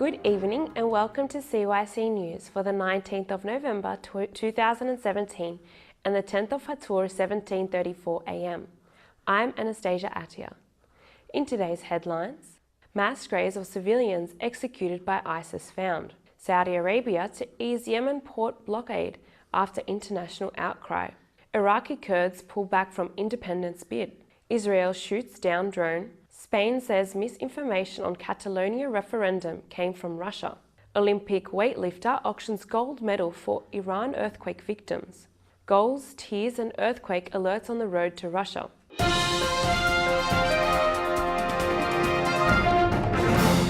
Good evening and welcome to CYC News for the 19th of November 2017 and the 10th of Hatur 17:34 AM. I'm Anastasia Attia. In today's headlines, mass graves of civilians executed by ISIS found. Saudi Arabia to ease Yemen port blockade after international outcry. Iraqi Kurds pull back from independence bid. Israel shoots down drone. Spain says misinformation on Catalonia referendum came from Russia. Olympic weightlifter auctions gold medal for Iran earthquake victims. Goals, tears and earthquake alerts on the road to Russia.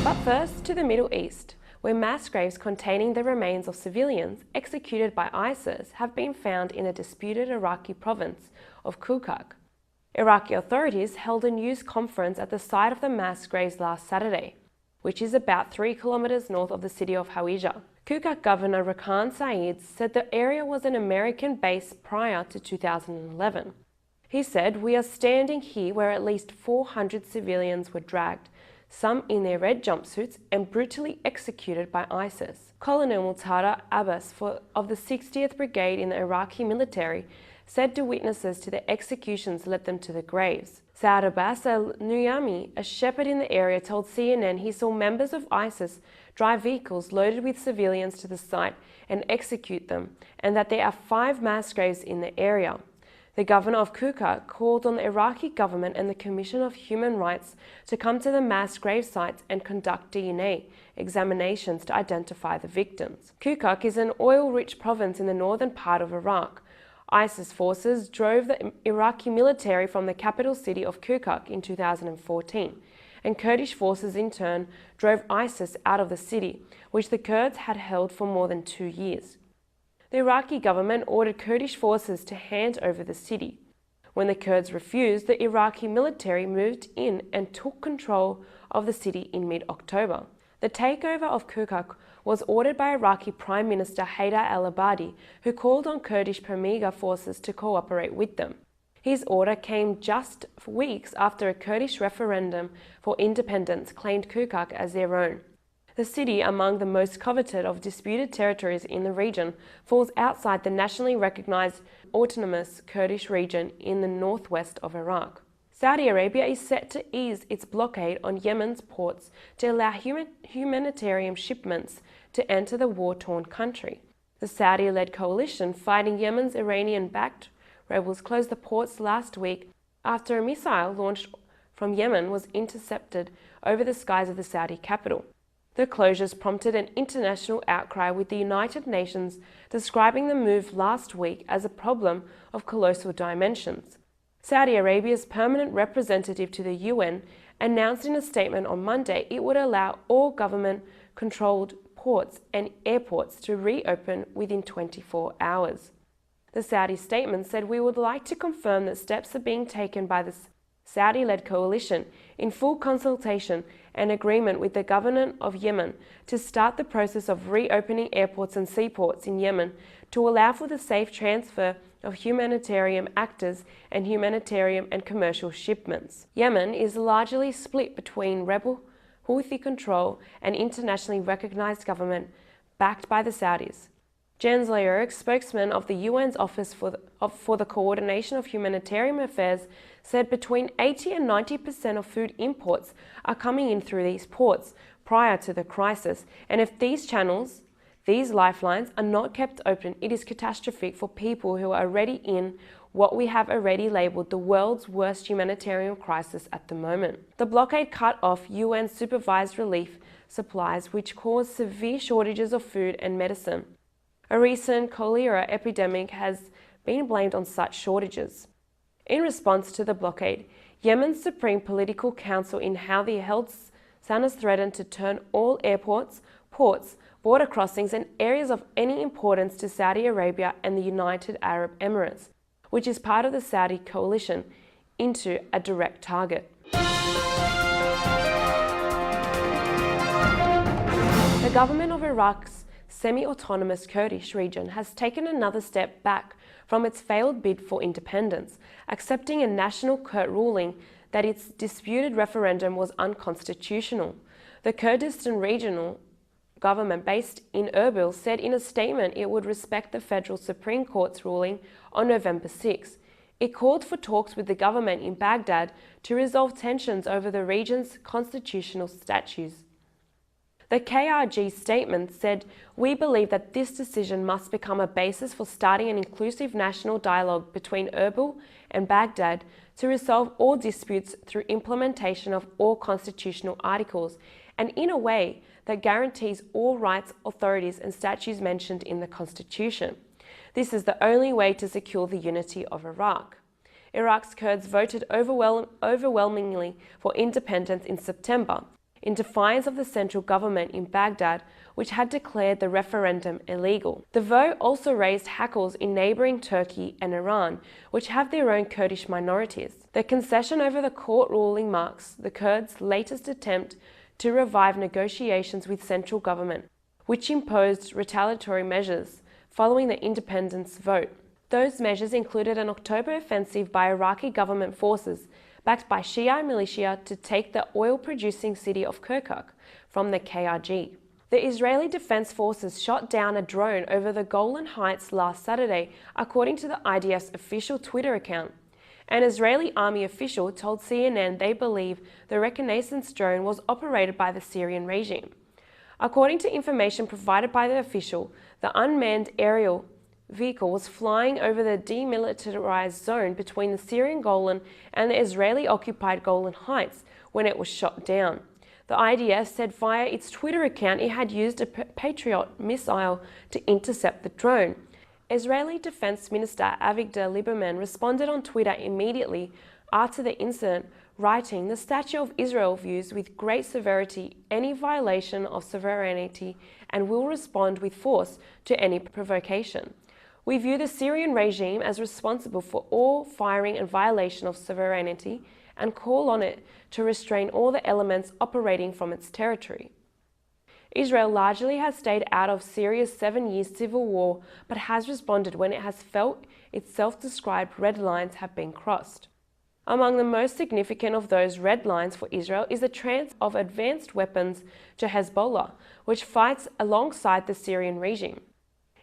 But first to the Middle East, where mass graves containing the remains of civilians executed by ISIS have been found in the disputed Iraqi province of Kirkuk. Iraqi authorities held a news conference at the site of the mass graves last Saturday, which is about 3 kilometers north of the city of Hawija. Kirkuk Governor Rakan Saeed said the area was an American base prior to 2011. He said, "We are standing here where at least 400 civilians were dragged, some in their red jumpsuits, and brutally executed by ISIS." Colonel Mutada Abbas of the 60th Brigade in the Iraqi military said to witnesses to the executions led them to the graves. Saad Abbas al-Nuyami, a shepherd in the area, told CNN he saw members of ISIS drive vehicles loaded with civilians to the site and execute them, and that there are 5 mass graves in the area. The governor of Kirkuk called on the Iraqi government and the Commission of Human Rights to come to the mass grave sites and conduct DNA examinations to identify the victims. Kirkuk is an oil-rich province in the northern part of Iraq. ISIS forces drove the Iraqi military from the capital city of Kirkuk in 2014, and Kurdish forces in turn drove ISIS out of the city, which the Kurds had held for more than 2 years. The Iraqi government ordered Kurdish forces to hand over the city. When the Kurds refused, the Iraqi military moved in and took control of the city in mid-October. The takeover of Kirkuk was ordered by Iraqi Prime Minister Haider al-Abadi, who called on Kurdish Peshmerga forces to cooperate with them. His order came just weeks after a Kurdish referendum for independence claimed Kirkuk as their own. The city, among the most coveted of disputed territories in the region, falls outside the nationally recognized autonomous Kurdish region in the northwest of Iraq. Saudi Arabia is set to ease its blockade on Yemen's ports to allow humanitarian shipments to enter the war-torn country. The Saudi-led coalition fighting Yemen's Iranian-backed rebels closed the ports last week after a missile launched from Yemen was intercepted over the skies of the Saudi capital. The closures prompted an international outcry, with the United Nations describing the move last week as a problem of colossal dimensions. Saudi Arabia's permanent representative to the UN announced in a statement on Monday it would allow all government-controlled ports and airports to reopen within 24 hours. The Saudi statement said, "We would like to confirm that steps are being taken by the Saudi-led coalition in full consultation and agreement with the government of Yemen to start the process of reopening airports and seaports in Yemen to allow for the safe transfer of humanitarian actors and humanitarian and commercial shipments." Yemen is largely split between rebel Houthi control and internationally recognized government backed by the Saudis. Jens Lierck, spokesman of the UN's Office for the Coordination of Humanitarian Affairs, said between 80 and 90% of food imports are coming in through these ports prior to the crisis, and if these lifelines are not kept open, it is catastrophic for people who are already in what we have already labelled the world's worst humanitarian crisis at the moment. The blockade cut off UN-supervised relief supplies, which caused severe shortages of food and medicine. A recent cholera epidemic has been blamed on such shortages. In response to the blockade, Yemen's Supreme Political Council in Houthi Health Sanas threatened to turn all airports, ports, border crossings and areas of any importance to Saudi Arabia and the United Arab Emirates, which is part of the Saudi coalition, into a direct target. The government of Iraq's semi-autonomous Kurdish region has taken another step back from its failed bid for independence, accepting a national court ruling that its disputed referendum was unconstitutional. The Kurdistan Regional government based in Erbil said in a statement it would respect the federal Supreme Court's ruling on November 6. It called for talks with the government in Baghdad to resolve tensions over the region's constitutional statutes. The KRG statement said, "We believe that this decision must become a basis for starting an inclusive national dialogue between Erbil and Baghdad to resolve all disputes through implementation of all constitutional articles and in a way that guarantees all rights, authorities and statutes mentioned in the Constitution. This is the only way to secure the unity of Iraq." Iraq's Kurds voted overwhelmingly for independence in September, in defiance of the central government in Baghdad, which had declared the referendum illegal. The vote also raised hackles in neighbouring Turkey and Iran, which have their own Kurdish minorities. The concession over the court ruling marks the Kurds' latest attempt to revive negotiations with central government, which imposed retaliatory measures following the independence vote. Those measures included an October offensive by Iraqi government forces backed by Shia militia to take the oil-producing city of Kirkuk from the KRG. The Israeli Defense Forces shot down a drone over the Golan Heights last Saturday, according to the IDF's official Twitter account. An Israeli army official told CNN they believe the reconnaissance drone was operated by the Syrian regime. According to information provided by the official, the unmanned aerial vehicle was flying over the demilitarized zone between the Syrian Golan and the Israeli-occupied Golan Heights when it was shot down. The IDF said via its Twitter account it had used a Patriot missile to intercept the drone. Israeli Defense Minister Avigdor Lieberman responded on Twitter immediately after the incident, writing, "The Statue of Israel views with great severity any violation of sovereignty and will respond with force to any provocation. We view the Syrian regime as responsible for all firing and violation of sovereignty and call on it to restrain all the elements operating from its territory." Israel largely has stayed out of Syria's 7-year civil war, but has responded when it has felt its self-described red lines have been crossed. Among the most significant of those red lines for Israel is the transfer of advanced weapons to Hezbollah, which fights alongside the Syrian regime.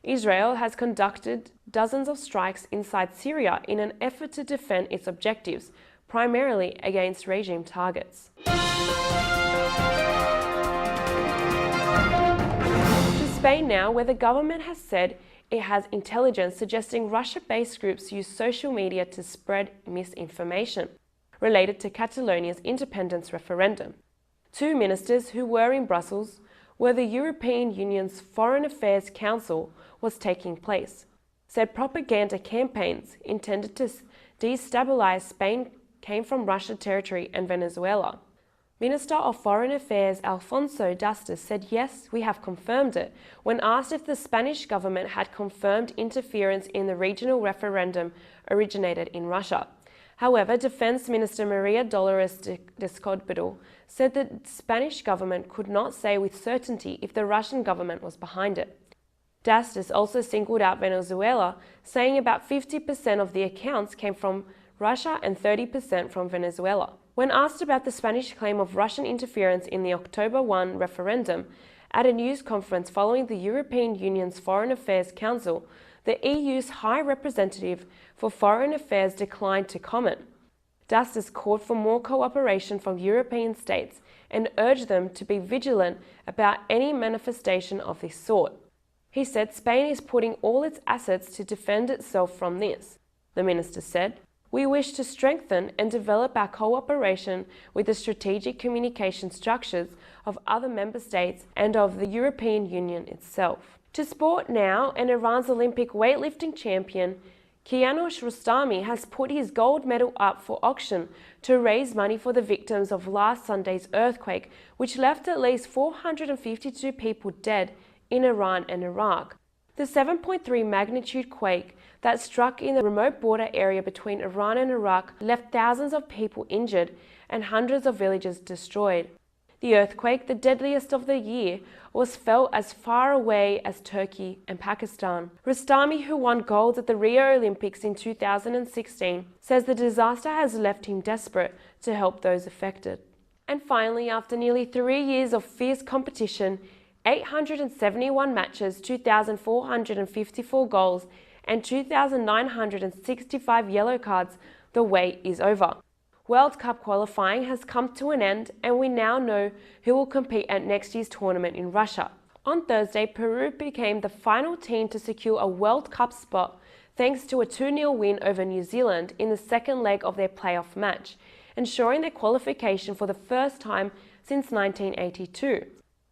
Israel has conducted dozens of strikes inside Syria in an effort to defend its objectives, primarily against regime targets. To Spain now, where the government has said it has intelligence suggesting Russia-based groups use social media to spread misinformation related to Catalonia's independence referendum. 2 ministers who were in Brussels where the European Union's Foreign Affairs Council was taking place, said propaganda campaigns intended to destabilize Spain came from Russian territory and Venezuela. Minister of Foreign Affairs Alfonso Dastis said, "Yes, we have confirmed it," when asked if the Spanish government had confirmed interference in the regional referendum originated in Russia. However, Defense Minister Maria Dolores de Escobedo said the Spanish government could not say with certainty if the Russian government was behind it. Dastis also singled out Venezuela, saying about 50% of the accounts came from Russia and 30% from Venezuela. When asked about the Spanish claim of Russian interference in the October 1 referendum, at a news conference following the European Union's Foreign Affairs Council, the EU's High Representative for Foreign Affairs declined to comment. Dastis called for more cooperation from European states and urged them to be vigilant about any manifestation of this sort. He said Spain is putting all its assets to defend itself from this. The minister said, "We wish to strengthen and develop our cooperation with the strategic communication structures of other member states and of the European Union itself." To sport now, and Iran's Olympic weightlifting champion, Kianosh Rostami has put his gold medal up for auction to raise money for the victims of last Sunday's earthquake, which left at least 452 people dead in Iran and Iraq. The 7.3 magnitude quake that struck in the remote border area between Iran and Iraq left thousands of people injured and hundreds of villages destroyed. The earthquake, the deadliest of the year, was felt as far away as Turkey and Pakistan. Rostami, who won gold at the Rio Olympics in 2016, says the disaster has left him desperate to help those affected. And finally, after nearly 3 years of fierce competition, 871 matches, 2,454 goals, and 2,965 yellow cards, the wait is over. World Cup qualifying has come to an end, and we now know who will compete at next year's tournament in Russia. On Thursday, Peru became the final team to secure a World Cup spot thanks to a 2-0 win over New Zealand in the second leg of their playoff match, ensuring their qualification for the first time since 1982.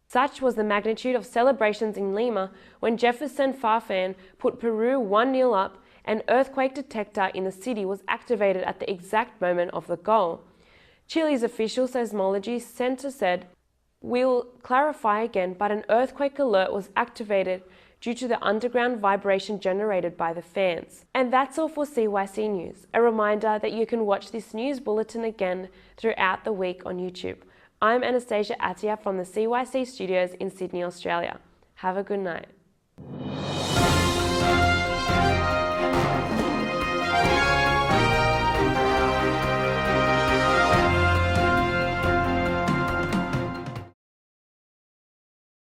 Such was the magnitude of celebrations in Lima when Jefferson Farfan put Peru 1-0 up. An earthquake detector in the city was activated at the exact moment of the goal. Chile's official seismology center said, "We'll clarify again, but an earthquake alert was activated due to the underground vibration generated by the fans." And that's all for CYC News. A reminder that you can watch this news bulletin again throughout the week on YouTube. I'm Anastasia Attia from the CYC studios in Sydney, Australia. Have a good night.